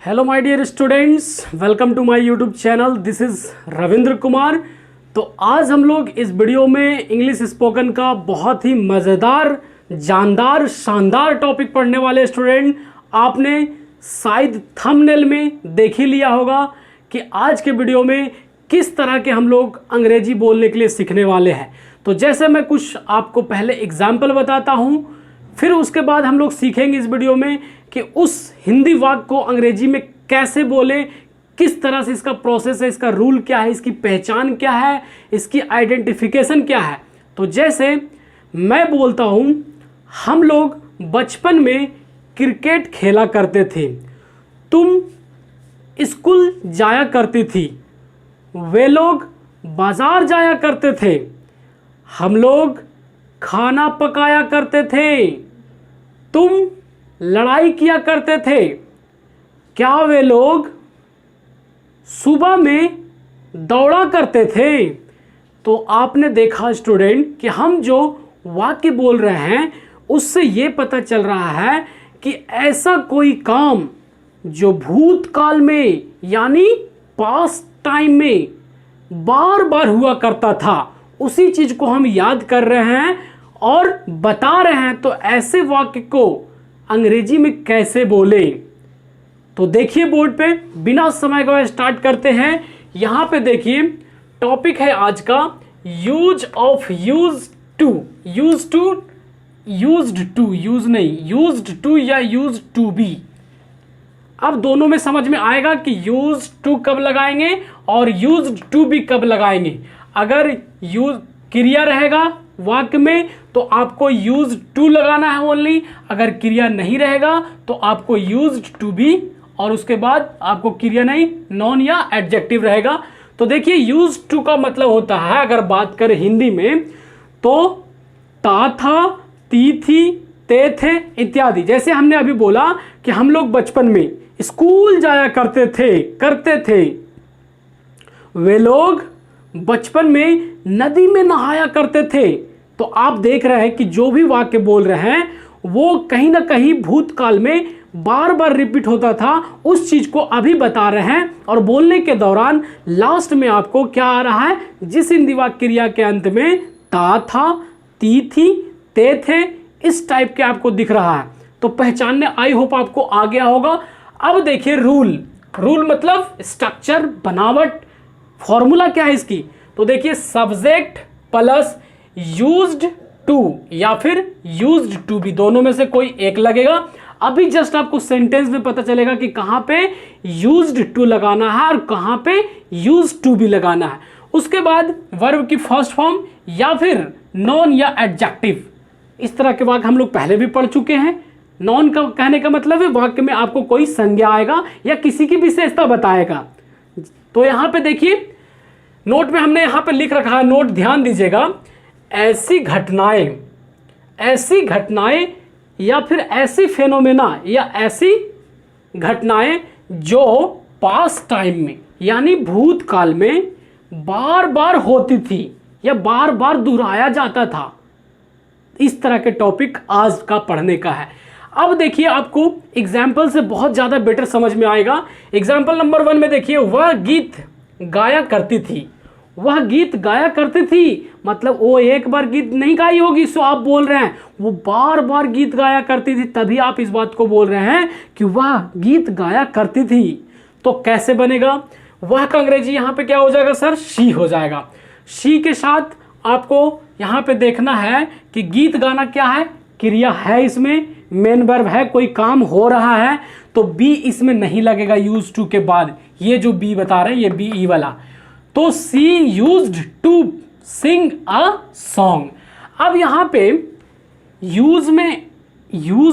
Hello my dear students, welcome to my YouTube channel. This is Ravindra Kumar. तो आज हम लोग इस वीडियो में इंग्लिश स्पोकन का बहुत ही मज़ेदार, जानदार, शानदार टॉपिक पढ़ने वाले स्टूडेंट। आपने शायद थंबनेल में देख ही लिया होगा कि आज के वीडियो में किस तरह के हम लोग अंग्रेजी बोलने के लिए सीखने वाले हैं। तो जैसे मैं कुछ आपको पहले एग्जाम्पल बताता हूँ, फिर उसके बाद हम लोग सीखेंगे इस वीडियो में कि उस हिंदी वाक्य को अंग्रेजी में कैसे बोले, किस तरह से इसका प्रोसेस है, इसका रूल क्या है, इसकी पहचान क्या है, इसकी आइडेंटिफिकेशन क्या है। तो जैसे मैं बोलता हूँ, हम लोग बचपन में क्रिकेट खेला करते थे, तुम स्कूल जाया करती थी, वे लोग बाजार जाया करते थे, हम लोग खाना पकाया करते थे, तुम लड़ाई किया करते थे, क्या वे लोग सुबह में दौड़ा करते थे। तो आपने देखा स्टूडेंट कि हम जो वाक्य बोल रहे हैं उससे ये पता चल रहा है कि ऐसा कोई काम जो भूतकाल में यानी पास्ट टाइम में बार बार हुआ करता था, उसी चीज को हम याद कर रहे हैं और बता रहे हैं। तो ऐसे वाक्य को अंग्रेजी में कैसे बोले, तो देखिए बोर्ड पे, बिना समय गवाए स्टार्ट करते हैं। यहां पे देखिए टॉपिक है आज का use of use to. Use to, used to, use नहीं, यूज्ड टू या यूज टू बी। अब दोनों में समझ में आएगा कि यूज टू कब लगाएंगे और यूज्ड टू बी कब लगाएंगे। अगर यूज क्रिया रहेगा वाक्य में तो आपको यूज टू लगाना है ओनली, अगर क्रिया नहीं रहेगा तो आपको यूज्ड टू बी और उसके बाद आपको क्रिया नहीं, नॉन या एडजेक्टिव रहेगा। तो देखिए यूज टू का मतलब होता है, अगर बात करें हिंदी में, तो ता था, ती थी, ते थे इत्यादि। जैसे हमने अभी बोला कि हम लोग बचपन में स्कूल जाया करते थे, वे लोग बचपन में नदी में नहाया करते थे। तो आप देख रहे हैं कि जो भी वाक्य बोल रहे हैं वो कहीं ना कहीं भूतकाल में बार बार रिपीट होता था, उस चीज को अभी बता रहे हैं। और बोलने के दौरान लास्ट में आपको क्या आ रहा है, जिस हिंदी वाक्य क्रिया के अंत में ता था, ती थी, ते थे, इस टाइप के आपको दिख रहा है। तो पहचानने आई होप आपको आ गया होगा। अब देखिए रूल। रूल मतलब स्ट्रक्चर, बनावट, फॉर्मूला क्या है इसकी। तो देखिए सब्जेक्ट प्लस यूज्ड टू या फिर यूज्ड टू बी, दोनों में से कोई एक लगेगा। अभी जस्ट आपको सेंटेंस में पता चलेगा कि कहां पे यूज्ड टू लगाना है और कहां पे यूज्ड टू बी लगाना है। उसके बाद वर्ब की फर्स्ट फॉर्म या फिर नॉन या एडजेक्टिव, इस तरह के वाक्य हम लोग पहले भी पढ़ चुके हैं। नॉन का कहने का मतलब है वाक्य में आपको कोई संज्ञा आएगा या किसी की विशेषता बताएगा। तो यहां पे देखिए नोट में हमने यहां पे लिख रखा है, नोट ध्यान दीजिएगा, ऐसी घटनाएं या फिर ऐसी फेनोमेना या ऐसी घटनाएं जो पास्ट टाइम में यानी भूतकाल में बार बार होती थी या बार बार दोहराया जाता था। इस तरह के टॉपिक आज का पढ़ने का है। अब देखिए आपको एग्जाम्पल से बहुत ज्यादा बेटर समझ में आएगा। एग्जाम्पल नंबर 1 में देखिए, वह गीत गाया करती थी। वह गीत गाया करती थी मतलब वो एक बार गीत नहीं गाई होगी सो आप बोल रहे हैं वो बार बार गीत गाया करती थी, तभी आप इस बात को बोल रहे हैं कि वह गीत गाया करती थी। तो कैसे बनेगा, वह का अंग्रेजी यहाँ पे क्या हो जाएगा सर, शी हो जाएगा। शी के साथ आपको यहाँ पे देखना है कि गीत गाना क्या है, क्रिया है, इसमें मेन वर्ब है, कोई काम हो रहा है, तो बी इसमें नहीं लगेगा यूज टू के बाद। ये जो बी बता रहे हैं ये बी ई वाला। तो she used to sing a song. अब यहां पे यूज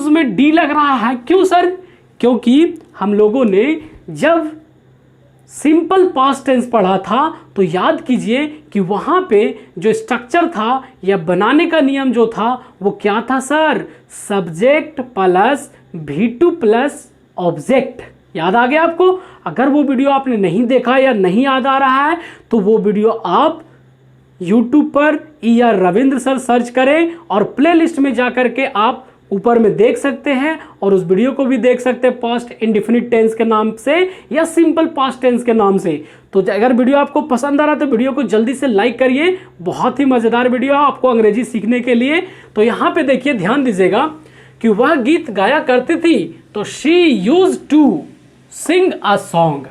में डी लग रहा है, क्यों सर, क्योंकि हम लोगों ने जब सिंपल पास्ट टेंस पढ़ा था तो याद कीजिए कि वहां पे जो स्ट्रक्चर था या बनाने का नियम जो था वो क्या था sir, subject plus V2 plus object. याद आ गया आपको। अगर वो वीडियो आपने नहीं देखा या नहीं याद आ रहा है तो वो वीडियो आप YouTube पर या रविंद्र सर सर्च करें और प्लेलिस्ट में जाकर के आप ऊपर में देख सकते हैं और उस वीडियो को भी देख सकते हैं पास्ट इंडेफिनिट टेंस के नाम से या सिंपल पास्ट टेंस के नाम से। तो अगर वीडियो आपको पसंद आ रहा है तो वीडियो को जल्दी से लाइक करिए, बहुत ही मजेदार वीडियो है आपको अंग्रेजी सीखने के लिए। तो यहाँ पे देखिए, ध्यान दीजिएगा कि वह गीत गाया करती थी, तो she use to sing a song.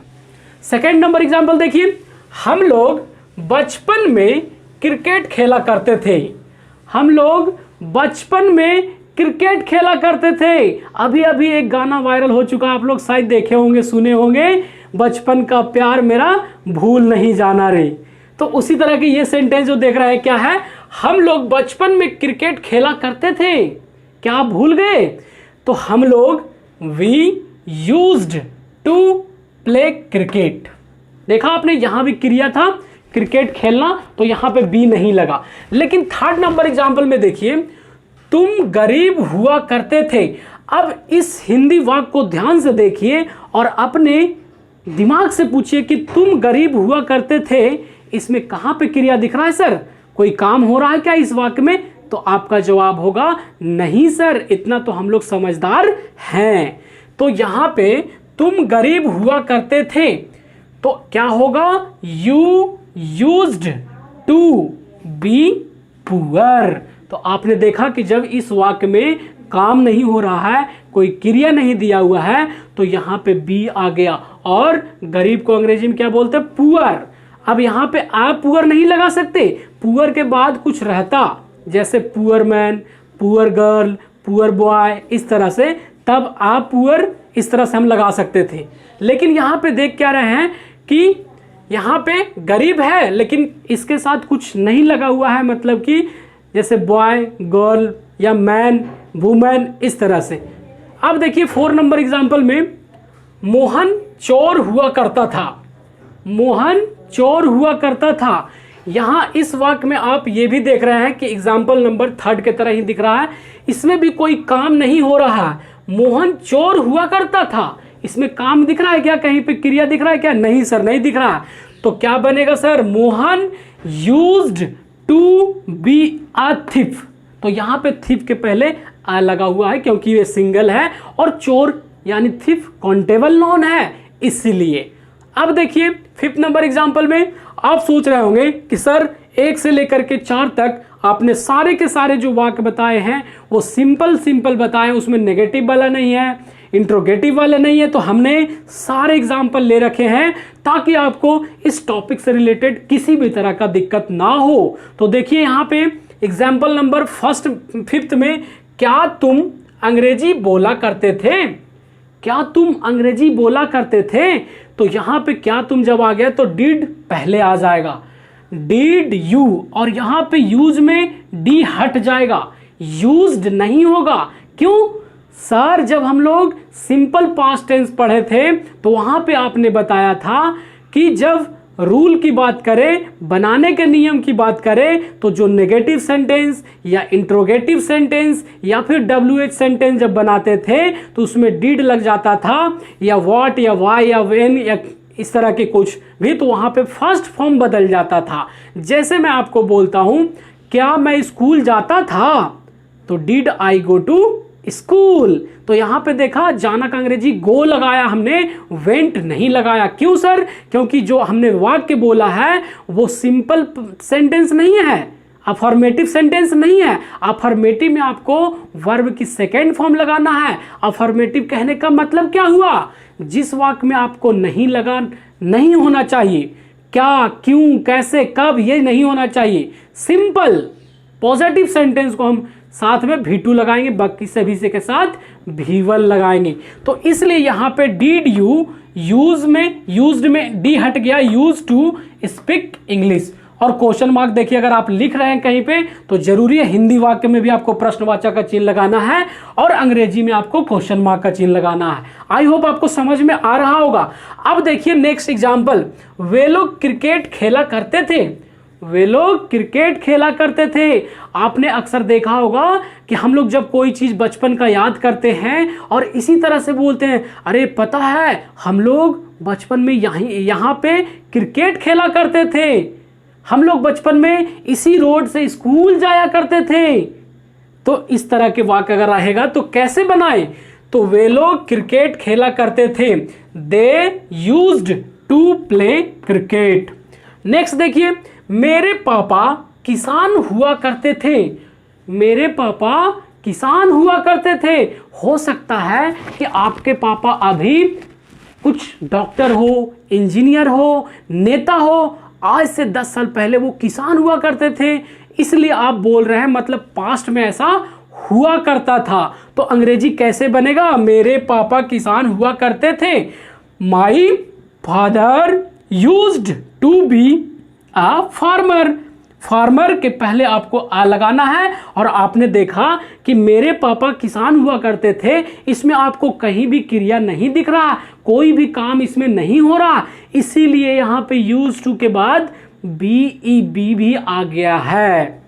Second number example देखिए, हम लोग बचपन में क्रिकेट खेला करते थे। हम लोग बचपन में क्रिकेट खेला करते थे। अभी अभी एक गाना वायरल हो चुका, आप लोग शायद देखे होंगे, सुने होंगे, बचपन का प्यार मेरा भूल नहीं जाना रे। तो उसी तरह की ये सेंटेंस जो देख रहा है क्या है, हम लोग बचपन में क्रिकेट खेला करते थे, क्या आप भूल गए? तो हम लोग we used to play cricket. देखा आपने, यहां भी क्रिया था क्रिकेट खेलना, तो यहां पे बी नहीं लगा। लेकिन थर्ड नंबर एग्जांपल में देखिए, तुम गरीब हुआ करते थे। अब इस हिंदी वाक्य को ध्यान से देखिए और अपने दिमाग से पूछिए कि तुम गरीब हुआ करते थे, इसमें कहां पे क्रिया दिख रहा है सर? कोई काम हो रहा है क्या इस वाक्य में? तो आपका जवाब होगा नहीं सर, इतना तो हम लोग समझदार हैं। तो यहां पे तुम गरीब हुआ करते थे, तो क्या होगा? You used to be poor. तो आपने देखा कि जब इस वाक्य में काम नहीं हो रहा है, कोई क्रिया नहीं दिया हुआ है, तो यहां पे बी आ गया। और गरीब को अंग्रेजी में क्या बोलते हैं? पुअर। अब यहां पे आप पुअर नहीं लगा सकते, पुअर के बाद कुछ रहता, जैसे poor man, poor girl, poor boy, इस तरह से, तब आप पुअर इस तरह से हम लगा सकते थे। लेकिन यहां पे देख क्या रहे हैं कि यहां पे गरीब है लेकिन इसके साथ कुछ नहीं लगा हुआ है, मतलब कि जैसे बॉय, गर्ल या मैन, वुमेन, इस तरह से। अब देखिए 4 नंबर एग्जांपल में, मोहन चोर हुआ करता था। मोहन चोर हुआ करता था। यहां इस वाक्य में आप ये भी देख रहे हैं कि एग्जाम्पल नंबर 3 के तरह ही दिख रहा है, इसमें भी कोई काम नहीं हो रहा है। मोहन चोर हुआ करता था, इसमें काम दिख रहा है क्या? कहीं पे क्रिया दिख रहा है क्या? नहीं सर, नहीं दिख रहा। तो क्या बनेगा sir? Mohan used to be a thief. तो यहां पे थिफ के पहले आ लगा हुआ है क्योंकि ये सिंगल है और चोर यानी थिफ काउंटेबल नॉन है, इसीलिए। अब देखिए 5th नंबर एग्जांपल में आप सोच रहे होंगे कि सर 1 से लेकर के 4 तक आपने सारे के सारे जो वाक्य बताए हैं वो सिंपल बताए, उसमें नेगेटिव वाला नहीं है, इंट्रोगेटिव वाले नहीं है। तो हमने सारे एग्जाम्पल ले रखे हैं ताकि आपको इस टॉपिक से रिलेटेड किसी भी तरह का दिक्कत ना हो। तो देखिए यहाँ पे एग्जाम्पल नंबर 5th में, क्या तुम अंग्रेजी बोला करते थे? क्या तुम अंग्रेजी बोला करते थे? तो यहां पे क्या तुम जब आ गया तो डिड पहले आ जाएगा, डिड यू, और यहां पे यूज में डी हट जाएगा, यूज्ड नहीं होगा। क्यों सर? जब हम लोग सिंपल पास्ट टेंस पढ़े थे तो वहां पे आपने बताया था कि जब रूल की बात करें, बनाने के नियम की बात करें, तो जो नेगेटिव सेंटेंस या इंट्रोगेटिव सेंटेंस या फिर WH सेंटेंस जब बनाते थे तो उसमें डिड लग जाता था, या व्हाट या वाई या व्हेन या इस तरह के कुछ भी, तो वहां पे फर्स्ट फॉर्म बदल जाता था। जैसे मैं आपको बोलता हूं, क्या मैं स्कूल जाता था? तो did I go to school. तो यहां पे देखा, जाना का अंग्रेजी गो लगाया हमने, वेंट नहीं लगाया। क्यों सर? क्योंकि जो हमने वाक्य बोला है वो सिंपल सेंटेंस नहीं है, अफर्मेटिव सेंटेंस नहीं है। अफर्मेटिव में आपको वर्ब की सेकेंड फॉर्म लगाना है। अफर्मेटिव कहने का मतलब क्या हुआ? जिस वाक्य में आपको नहीं होना चाहिए, क्या, क्यों, कैसे, कब, ये नहीं होना चाहिए। सिंपल पॉजिटिव सेंटेंस को हम साथ में V2 लगाएंगे, बाकी सभी से के साथ V1 लगाएंगे। तो इसलिए यहां पे डिड यू, यूज्ड में डी हट गया, यूज टू स्पीक इंग्लिश। और क्वेश्चन मार्क देखिए, अगर आप लिख रहे हैं कहीं पे तो जरूरी है हिंदी वाक्य में भी आपको प्रश्नवाचक का चिन्ह लगाना है और अंग्रेजी में आपको क्वेश्चन मार्क का चिन्ह लगाना है। आई होप आपको समझ में आ रहा होगा। अब देखिए नेक्स्ट एग्जांपल, वे लोग क्रिकेट खेला करते थे। वे लोग क्रिकेट खेला करते थे। आपने अक्सर देखा होगा कि हम लोग जब कोई चीज बचपन का याद करते हैं और इसी तरह से बोलते हैं, अरे पता है हम लोग बचपन में यहाँ पे क्रिकेट खेला करते थे, हम लोग बचपन में इसी रोड से स्कूल जाया करते थे। तो इस तरह के वाक्य अगर रहेगा तो कैसे बनाए, तो वे लोग क्रिकेट खेला करते थे, they used to play cricket. Next देखिए, मेरे पापा किसान हुआ करते थे, मेरे पापा किसान हुआ करते थे। हो सकता है कि आपके पापा अभी कुछ डॉक्टर हो, इंजीनियर हो, नेता हो, आज से 10 साल पहले वो किसान हुआ करते थे, इसलिए आप बोल रहे हैं मतलब पास्ट में ऐसा हुआ करता था। तो अंग्रेजी कैसे बनेगा, मेरे पापा किसान हुआ करते थे, my father used to be a farmer. Farmer के पहले आपको आ लगाना है, और आपने देखा कि मेरे पापा किसान हुआ करते थे, इसमें आपको कहीं भी क्रिया नहीं दिख रहा, कोई भी काम इसमें नहीं हो रहा, इसीलिए यहां पे यूज टू के बाद बी भी आ गया है।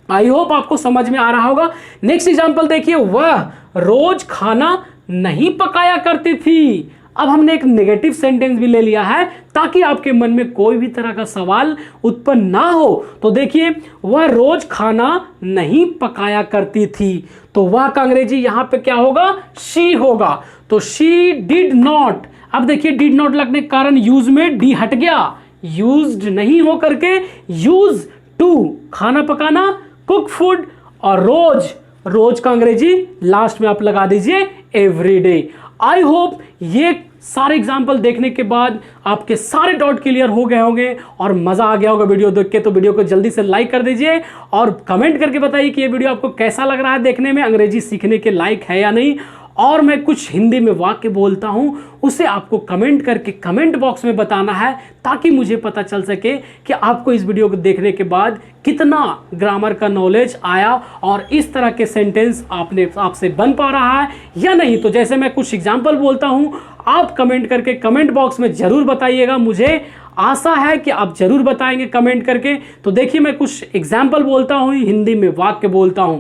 आई होप आपको समझ में आ रहा होगा। नेक्स्ट एग्जांपल देखिए, वह रोज खाना नहीं पकाया करती थी। अब हमने एक नेगेटिव सेंटेंस भी ले लिया है ताकि आपके मन में कोई भी तरह का सवाल उत्पन्न ना हो। तो देखिए, वह रोज खाना नहीं पकाया करती थी, तो वह का अंग्रेजी यहां पे क्या होगा, शी होगा। तो शी डिड नॉट, अब देखिए डिड नॉट लगने के कारण यूज में डी हट गया, यूज्ड नहीं हो करके यूज टू, खाना पकाना, कुक फूड, और रोज, रोज का अंग्रेजी लास्ट में आप लगा दीजिए एवरीडे। आई होप ये सारे एग्जाम्पल देखने के बाद आपके सारे डाउट क्लियर हो गए होंगे और मजा आ गया होगा वीडियो देख के। तो वीडियो को जल्दी से लाइक कर दीजिए और कमेंट करके बताइए कि ये वीडियो आपको कैसा लग रहा है, देखने में अंग्रेजी सीखने के लायक है या नहीं। और मैं कुछ हिंदी में वाक्य बोलता हूं, उसे आपको कमेंट करके कमेंट बॉक्स में बताना है, ताकि मुझे पता चल सके कि आपको इस वीडियो को देखने के बाद कितना ग्रामर का नॉलेज आया और इस तरह के सेंटेंस आपसे बन पा रहा है या नहीं। तो जैसे मैं कुछ एग्जाम्पल बोलता हूं, आप कमेंट करके कमेंट बॉक्स में जरूर बताइएगा, मुझे आशा है कि आप जरूर बताएंगे कमेंट करके। तो देखिए, मैं कुछ एग्जाम्पल बोलता हूं, हिंदी में वाक्य बोलता हूं।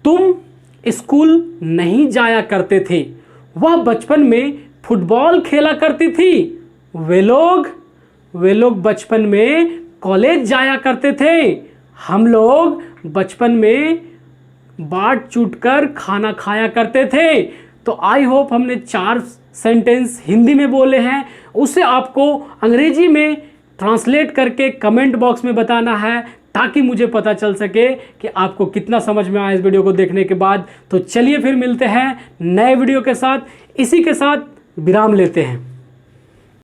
तुम स्कूल नहीं जाया करते थे, वह बचपन में फुटबॉल खेला करती थी, वे लोग बचपन में कॉलेज जाया करते थे, हम लोग बचपन में बाट चूट कर खाना खाया करते थे। तो आई होप हमने 4 सेंटेंस हिंदी में बोले हैं, उसे आपको अंग्रेजी में ट्रांसलेट करके कमेंट बॉक्स में बताना है, ताकि मुझे पता चल सके कि आपको कितना समझ में आया इस वीडियो को देखने के बाद। तो चलिए फिर मिलते हैं नए वीडियो के साथ, इसी के साथ विराम लेते हैं।